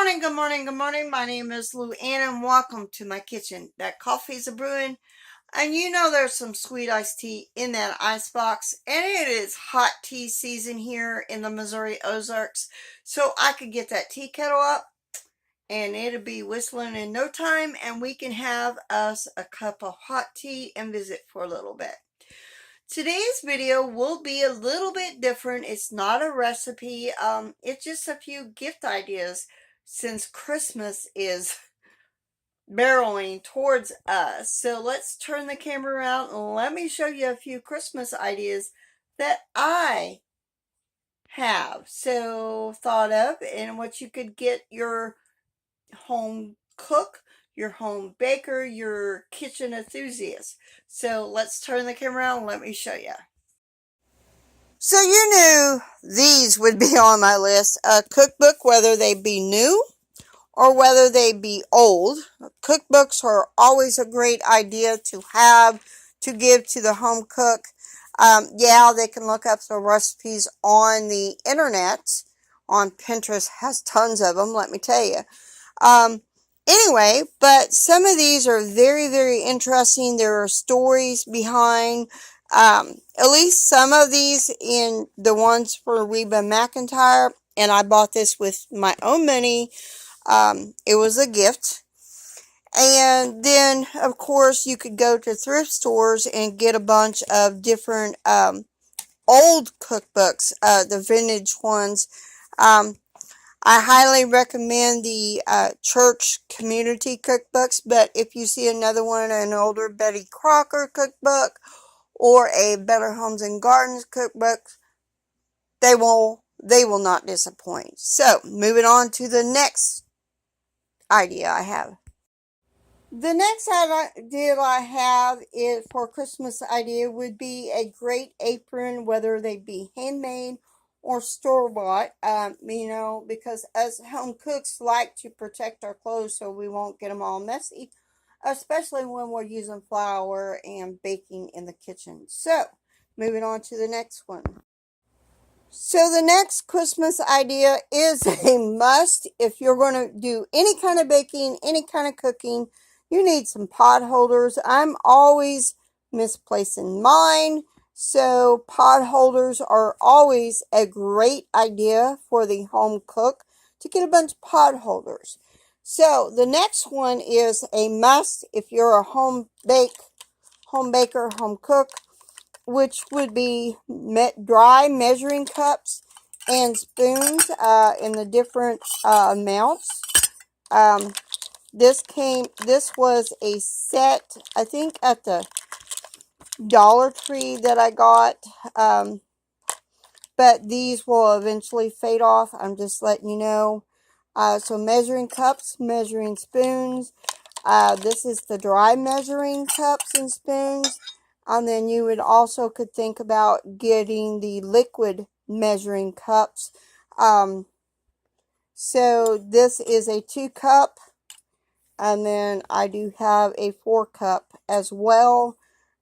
morning, good morning, good morning. My name is LouAnn and welcome to my kitchen. That coffee's a brewing, and you know there's some sweet iced tea in that ice box, and it is hot tea season here in the Missouri Ozarks. So I could get that tea kettle up and it'll be whistling in no time, and we can have us a cup of hot tea and visit for a little bit. Today's video will be a little bit different. It's not a recipe. It's just a few gift ideas since Christmas is barreling towards us. So let's turn the camera around and let me show you a few Christmas ideas that I have thought of, and what you could get your home cook, your home baker, your kitchen enthusiast. So let's turn the camera around and let me show you. So you knew these would be on my list. A cookbook, whether they be new or whether they be old. Cookbooks are always a great idea to have to give to the home cook. Yeah, they can look up the recipes on the internet. On Pinterest has tons of them, let me tell you. Anyway, but some of these are very, very interesting. There are stories behind at least some of these in the ones for Reba McEntire, and I bought this with my own money. It was a gift. And then, of course, you could go to thrift stores and get a bunch of different old cookbooks, the vintage ones. I highly recommend the church community cookbooks, but if you see another one, an older Betty Crocker cookbook or a Better Homes and Gardens cookbook, they will not disappoint. So, moving on to the next idea I have. The next idea I have is for Christmas idea would be a great apron, whether they be handmade or store-bought, because us home cooks like to protect our clothes so we won't get them all messy, especially when we're using flour and baking in the kitchen. So, moving on to the next one. So the next Christmas idea is a must. If you're going to do any kind of baking, any kind of cooking, you need some pot holders. I'm always misplacing mine. So pot holders are always a great idea for the home cook to get a bunch of pot holders. So the next one is a must if you're a home baker, home cook, which would be dry measuring cups and spoons in the different amounts. This was a set, I think, at the Dollar Tree that I got. But these will eventually fade off. I'm just letting you know. So measuring cups, measuring spoons. This is the dry measuring cups and spoons. And then you would also could think about getting the liquid measuring cups. So this is a 2-cup. And then I do have a 4-cup as well.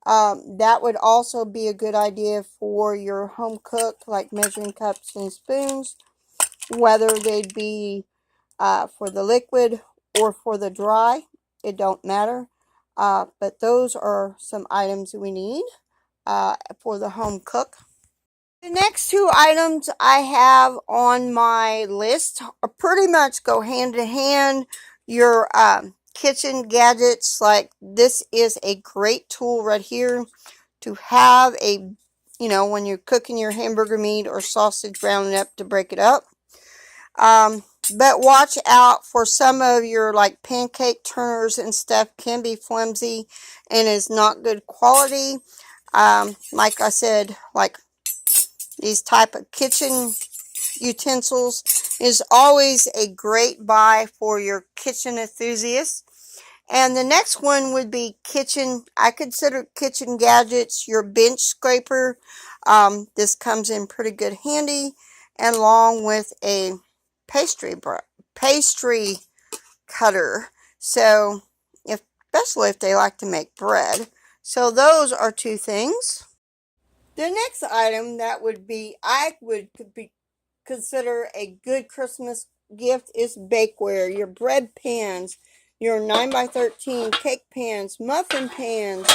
That would also be a good idea for your home cook, like measuring cups and spoons. Whether they'd be for the liquid or for the dry. It don't matter. But those are some items we need for the home cook. The next 2 items I have on my list are pretty much go hand in hand. Your kitchen gadgets, like this is a great tool right here to have when you're cooking your hamburger meat or sausage, rounding up to break it up. But watch out for some of your like pancake turners and stuff can be flimsy and is not good quality. Like I said, like these type of kitchen utensils is always a great buy for your kitchen enthusiasts. And the next one would be I consider kitchen gadgets, your bench scraper. This comes in pretty good handy, and along with a pastry cutter. So, especially if they like to make bread. So those are 2 things. The next item that would be, I would consider a good Christmas gift is bakeware, your bread pans, your 9 by 13 cake pans, muffin pans,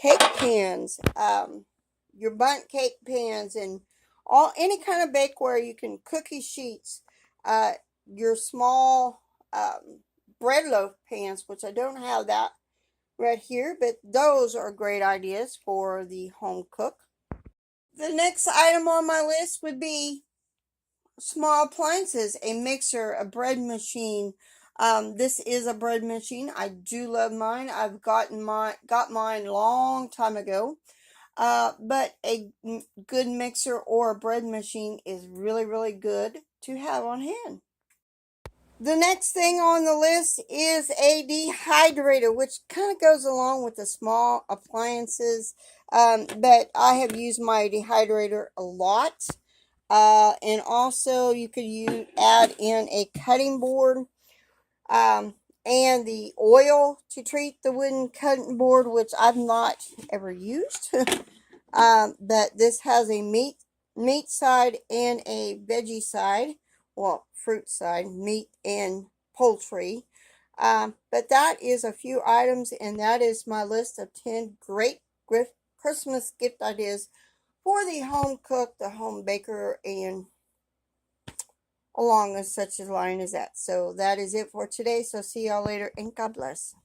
cake pans, your bundt cake pans, and any kind of bakeware. You can cookie sheets, your small bread loaf pans, which I don't have that right here, but those are great ideas for the home cook. The next item on my list would be small appliances, a mixer, a bread machine. This is a bread machine. I do love mine. I've got mine long time ago. But a good mixer or a bread machine is really, really good to have on hand. The next thing on the list is a dehydrator, which kind of goes along with the small appliances. But I have used my dehydrator a lot. And also you could add in a cutting board, and the oil to treat the wooden cutting board, which I've not ever used. But this has a meat side and a veggie side, well, fruit side, meat and poultry. But that is a few items, and that is my list of 10 great Christmas gift ideas for the home cook, the home baker, and along with such a line as that. So that is it for today. So see y'all later, and God bless.